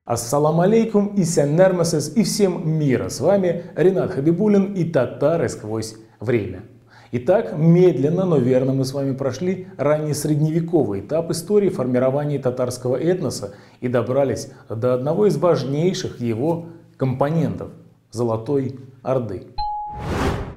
Ассаламу алейкум и сяннермасес и всем мира. С вами Ренат Хабибуллин и татары сквозь время. Итак, медленно, но верно мы с вами прошли ранний средневековый этап истории формирования татарского этноса и добрались до одного из важнейших его компонентов – Золотой Орды.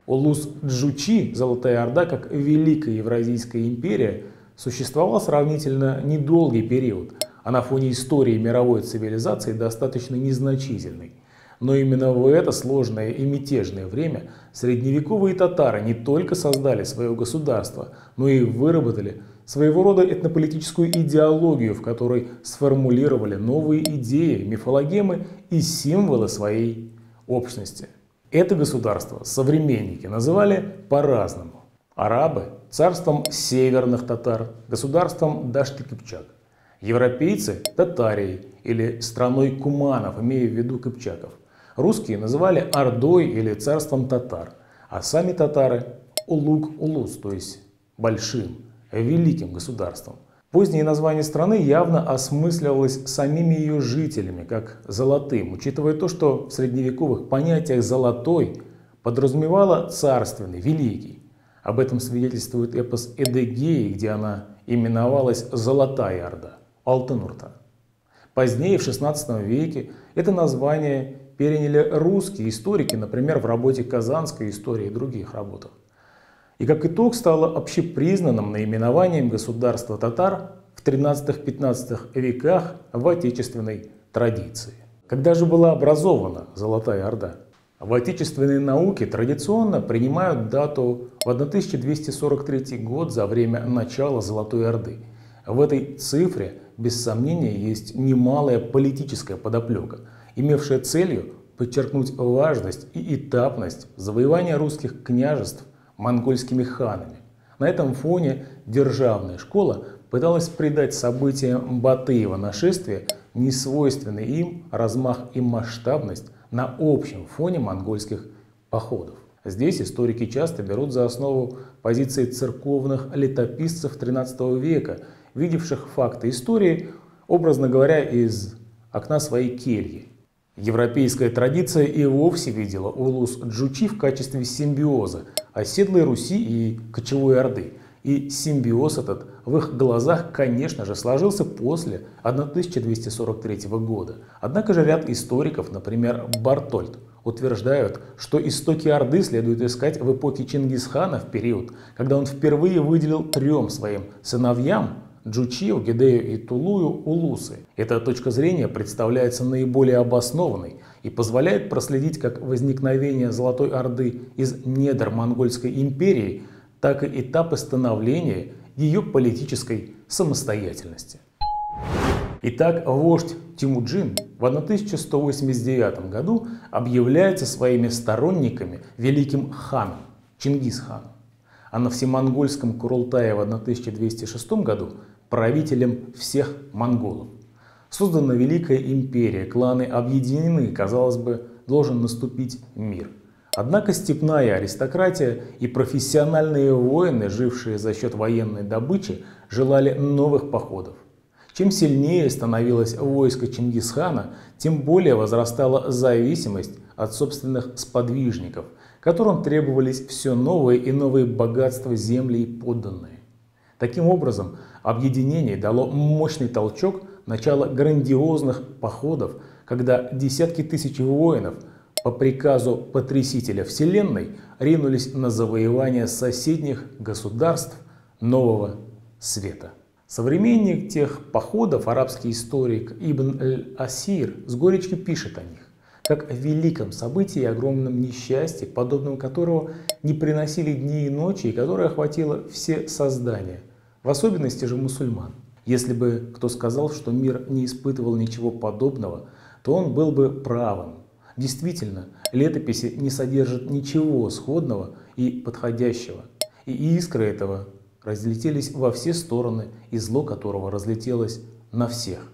Улус Джучи, Золотая Орда, как Великая Евразийская империя, существовала сравнительно недолгий период, а на фоне истории мировой цивилизации достаточно незначительный. Но именно в это сложное и мятежное время средневековые татары не только создали свое государство, но и выработали своего рода этнополитическую идеологию, в которой сформулировали новые идеи, мифологемы и символы своей общности. Это государство современники называли по-разному. Арабы – царством северных татар, государством Дашты-Кыпчак. Европейцы – Татарией или страной куманов, имея в виду кыпчаков. Русские называли Ордой или царством татар, а сами татары – Улуг-Улус, то есть большим, великим государством. Позднее название страны явно осмысливалось самими ее жителями, как «золотым», учитывая то, что в средневековых понятиях «золотой» подразумевало «царственный», «великий». Об этом свидетельствует эпос Эдегеи, где она именовалась «Золотая Орда» – Алтын-Орда. Позднее, в XVI веке, это название переняли русские историки, например, в работе «Казанская история» и других работах. И как итог стало общепризнанным наименованием государства татар в XIII-XV веках в отечественной традиции. Когда же была образована Золотая Орда? В отечественной науке традиционно принимают дату в 1243 год за время начала Золотой Орды. В этой цифре, без сомнения, есть немалая политическая подоплека, имевшая целью подчеркнуть важность и этапность завоевания русских княжеств монгольскими ханами. На этом фоне державная школа пыталась придать событиям Батыева нашествия несвойственный им размах и масштабность на общем фоне монгольских походов. Здесь историки часто берут за основу позиции церковных летописцев XIII века, видевших факты истории, образно говоря, из окна своей кельи. Европейская традиция и вовсе видела улус Джучи в качестве симбиоза оседлой Руси и кочевой Орды. И симбиоз этот в их глазах, конечно же, сложился после 1243 года. Однако же ряд историков, например, Бартольд, утверждают, что истоки Орды следует искать в эпохе Чингисхана, в период, когда он впервые выделил 3 своим сыновьям Джучи, Огидею и Тулую улусы. Эта точка зрения представляется наиболее обоснованной и позволяет проследить как возникновение Золотой Орды из недр Монгольской империи, так и этапы становления ее политической самостоятельности. Итак, вождь Темуджин в 1189 году объявляется своими сторонниками великим ханом Чингисханом, а на всемонгольском Курултае в 1206 году правителем всех монголов. Создана Великая империя, кланы объединены, казалось бы, должен наступить мир. Однако степная аристократия и профессиональные воины, жившие за счет военной добычи, желали новых походов. Чем сильнее становилось войско Чингисхана, тем более возрастала зависимость от собственных сподвижников, которым требовались все новые и новые богатства земли и подданные. Таким образом, объединение дало мощный толчок начала грандиозных походов, когда десятки тысяч воинов по приказу потрясителя вселенной ринулись на завоевание соседних государств Нового Света. Современник тех походов, арабский историк Ибн аль-Асир, с горечью пишет о них, как о великом событии и огромном несчастье, подобным которого не приносили дни и ночи, и которое охватило все создания, в особенности же мусульман. Если бы кто сказал, что мир не испытывал ничего подобного, то он был бы правым. Действительно, летописи не содержат ничего сходного и подходящего, и искры этого разлетелись во все стороны, и зло которого разлетелось на всех.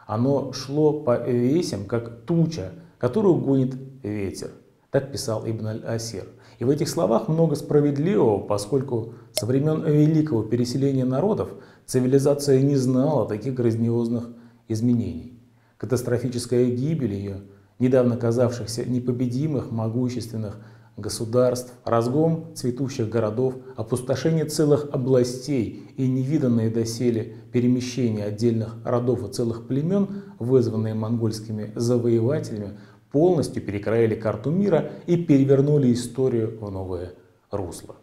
Оно шло по весям, как туча, которую гонит ветер. Так писал Ибн аль-Асир. И в этих словах много справедливого, поскольку со времен великого переселения народов цивилизация не знала таких грандиозных изменений. Катастрофическая гибель ее, недавно казавшихся непобедимых, могущественных государств, разгром цветущих городов, опустошение целых областей и невиданные доселе перемещения отдельных родов и целых племен, вызванные монгольскими завоевателями, полностью перекроили карту мира и перевернули историю в новое русло.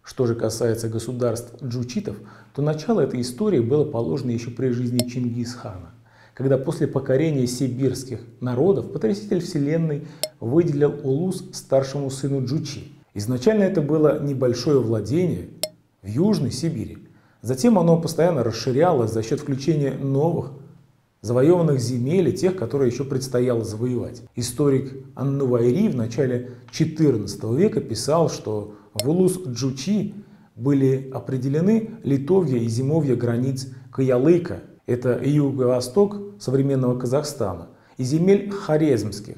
Что же касается государств джучитов, то начало этой истории было положено еще при жизни Чингисхана, когда после покорения сибирских народов потряситель вселенной выделил Улус старшему сыну Джучи. Изначально это было небольшое владение в Южной Сибири. Затем оно постоянно расширялось за счет включения новых завоеванных земель и тех, которые еще предстояло завоевать. Историк Ан-Нувайри в начале XIV века писал, что в Улус-Джучи были определены литовья и зимовья границ Каялыка, это юго-восток современного Казахстана, и земель хорезмских,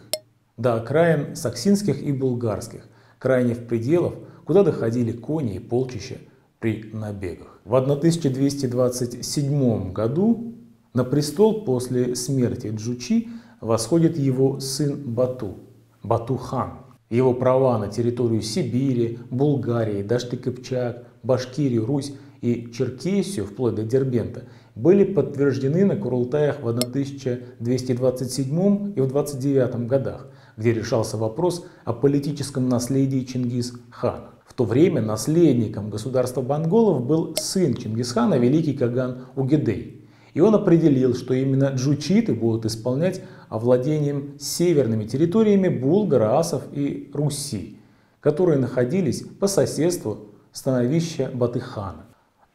до окраин саксинских и булгарских, крайних пределов, куда доходили кони и полчища при набегах. В 1227 году на престол после смерти Джучи восходит его сын Бату, Бату-хан. Его права на территорию Сибири, Булгарии, Дашты-Кыпчак, Башкирию, Русь и Черкесию, вплоть до Дербента, были подтверждены на Курултаях в 1227 и в 29 годах, где решался вопрос о политическом наследии Чингис-хана. В то время наследником государства монголов был сын Чингисхана, великий Каган Угедей. И он определил, что именно джучиты будут исполнять овладением северными территориями булгар, асов и Руси, которые находились по соседству становища Батый-хана.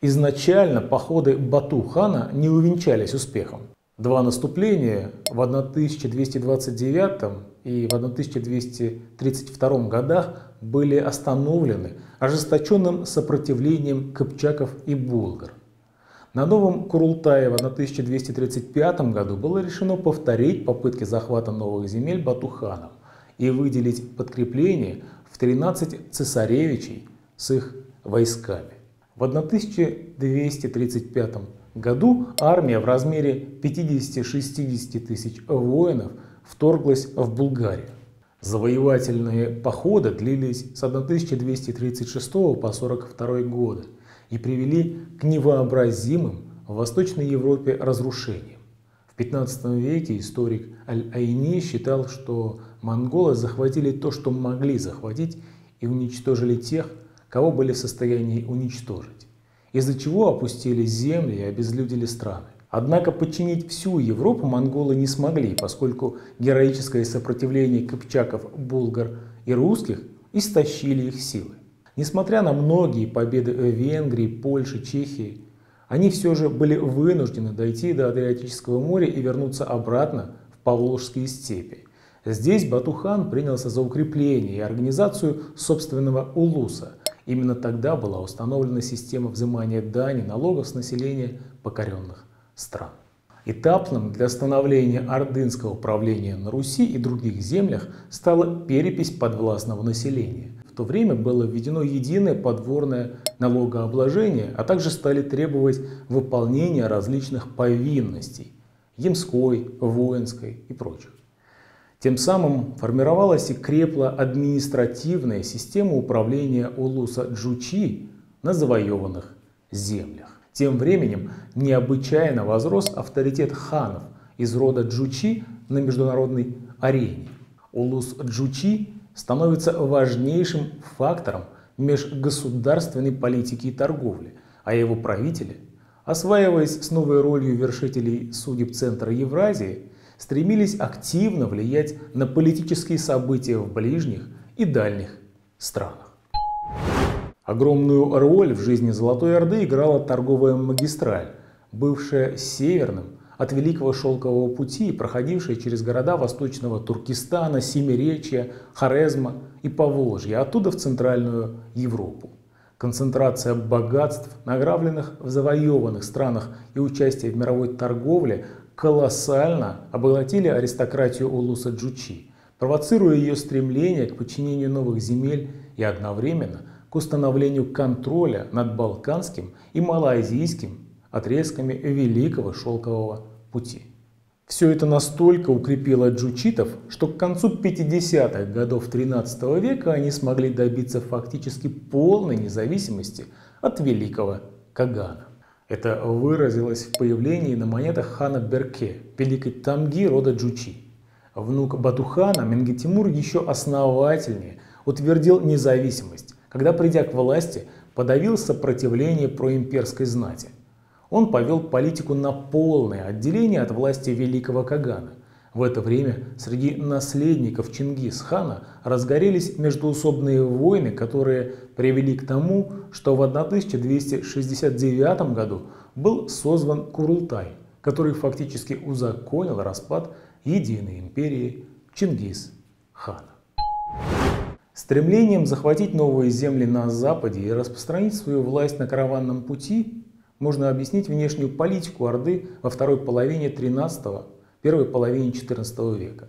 Изначально походы Бату-хана не увенчались успехом. Два наступления в 1229 и в 1232 годах были остановлены ожесточенным сопротивлением кыпчаков и булгар. На новом Курултае в 1235 году было решено повторить попытки захвата новых земель Бату-ханом и выделить подкрепление в 13 цесаревичей с их войсками. В 1235 году армия в размере 50-60 тысяч воинов вторглась в Булгарию. Завоевательные походы длились с 1236 по 1242 годы и привели к невообразимым в Восточной Европе разрушениям. В 15 веке историк Аль-Айни считал, что монголы захватили то, что могли захватить, и уничтожили тех, кого были в состоянии уничтожить, из-за чего опустили земли и обезлюдили страны. Однако подчинить всю Европу монголы не смогли, поскольку героическое сопротивление кыпчаков, булгар и русских истощили их силы. Несмотря на многие победы в Венгрии, Польше, Чехии, они все же были вынуждены дойти до Адриатического моря и вернуться обратно в Поволжские степи. Здесь Бату-хан принялся за укрепление и организацию собственного улуса. Именно тогда была установлена система взимания дани, налогов с населения покоренных стран. Этапным для становления ордынского правления на Руси и других землях стала перепись подвластного населения. В то время было введено единое подворное налогообложение, а также стали требовать выполнения различных повинностей – ямской, воинской и прочих. Тем самым формировалась и крепла административная система управления улуса Джучи на завоеванных землях. Тем временем необычайно возрос авторитет ханов из рода Джучи на международной арене. Улус Джучи становится важнейшим фактором межгосударственной политики и торговли, а его правители, осваиваясь с новой ролью вершителей судеб Центра Евразии, стремились активно влиять на политические события в ближних и дальних странах. Огромную роль в жизни Золотой Орды играла торговая магистраль, бывшая северным от Великого Шелкового пути, проходившая через города восточного Туркестана, Семиречья, Хорезма и Поволжья, оттуда в Центральную Европу. Концентрация богатств, награбленных в завоеванных странах, и участие в мировой торговле колоссально обогатили аристократию улуса Джучи, провоцируя ее стремление к подчинению новых земель и одновременно к установлению контроля над Балканским и Малайзийским отрезками Великого Шелкового пути. Все это настолько укрепило джучитов, что к концу 50-х годов 13 века они смогли добиться фактически полной независимости от великого Кагана. Это выразилось в появлении на монетах хана Берке, великой тамги рода Джучи. Внук Батухана Менгитимур еще основательнее утвердил независимость, когда, придя к власти, подавил сопротивление проимперской знати. Он повел политику на полное отделение от власти великого Кагана. В это время среди наследников Чингис-хана разгорелись междоусобные войны, которые привели к тому, что в 1269 году был созван Курултай, который фактически узаконил распад единой империи Чингис-хана. Стремлением захватить новые земли на Западе и распространить свою власть на караванном пути можно объяснить внешнюю политику Орды во второй половине XIII – первой половине XIV века.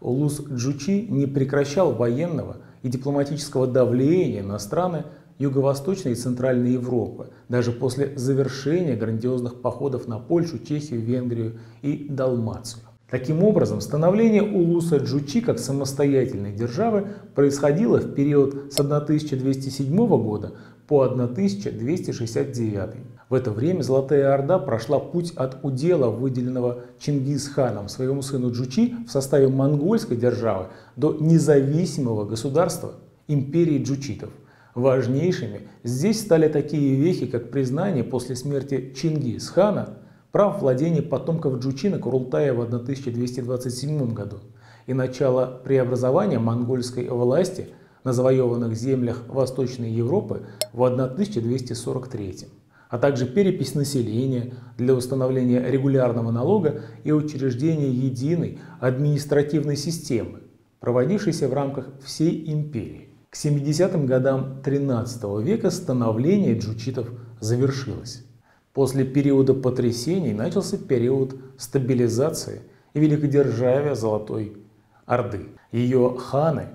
Улус Джучи не прекращал военного и дипломатического давления на страны Юго-Восточной и Центральной Европы, даже после завершения грандиозных походов на Польшу, Чехию, Венгрию и Далмацию. Таким образом, становление Улуса Джучи как самостоятельной державы происходило в период с 1207 года по 1269. В это время Золотая Орда прошла путь от удела, выделенного Чингис-ханом своему сыну Джучи в составе монгольской державы, до независимого государства империи джучитов. Важнейшими здесь стали такие вехи, как признание после смерти Чингис-хана прав владения потомков Джучи на Курултае в 1227 году и начало преобразования монгольской власти на завоеванных землях Восточной Европы в 1243, а также перепись населения для установления регулярного налога и учреждения единой административной системы, проводившейся в рамках всей империи. К 70-м годам XIII века становление джучитов завершилось. После периода потрясений начался период стабилизации и великодержавия Золотой Орды. Ее ханы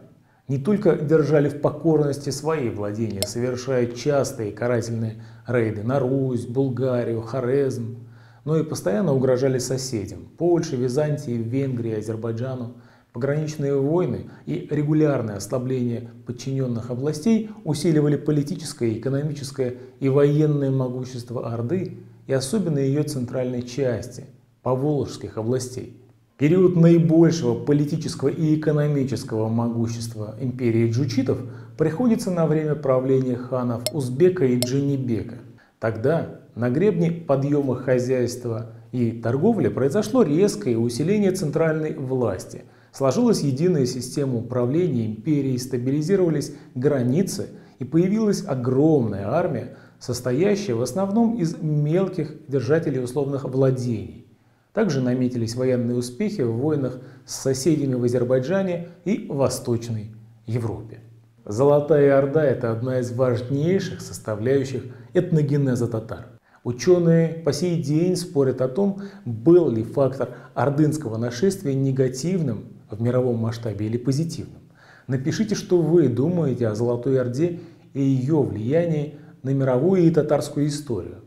не только держали в покорности свои владения, совершая частые карательные рейды на Русь, Булгарию, Хорезм, но и постоянно угрожали соседям – Польше, Византии, Венгрии, Азербайджану. Пограничные войны и регулярное ослабление подчиненных областей усиливали политическое, экономическое и военное могущество Орды и особенно ее центральной части – поволжских областей. Период наибольшего политического и экономического могущества империи джучитов приходится на время правления ханов Узбека и Джанибека. Тогда на гребне подъема хозяйства и торговли произошло резкое усиление центральной власти. Сложилась единая система управления империей, стабилизировались границы и появилась огромная армия, состоящая в основном из мелких держателей условных владений. Также наметились военные успехи в войнах с соседями в Азербайджане и Восточной Европе. Золотая Орда – это одна из важнейших составляющих этногенеза татар. Ученые по сей день спорят о том, был ли фактор ордынского нашествия негативным в мировом масштабе или позитивным. Напишите, что вы думаете о Золотой Орде и ее влиянии на мировую и татарскую историю.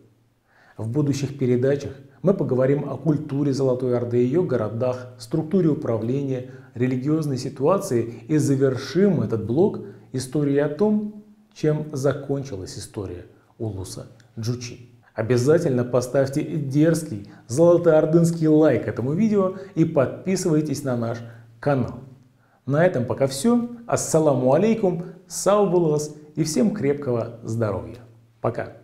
В будущих передачах мы поговорим о культуре Золотой Орды, ее городах, структуре управления, религиозной ситуации и завершим этот блок историей о том, чем закончилась история Улуса Джучи. Обязательно поставьте дерзкий золотоордынский лайк этому видео и подписывайтесь на наш канал. На этом пока все. Ассаламу алейкум, сау булас и всем крепкого здоровья. Пока.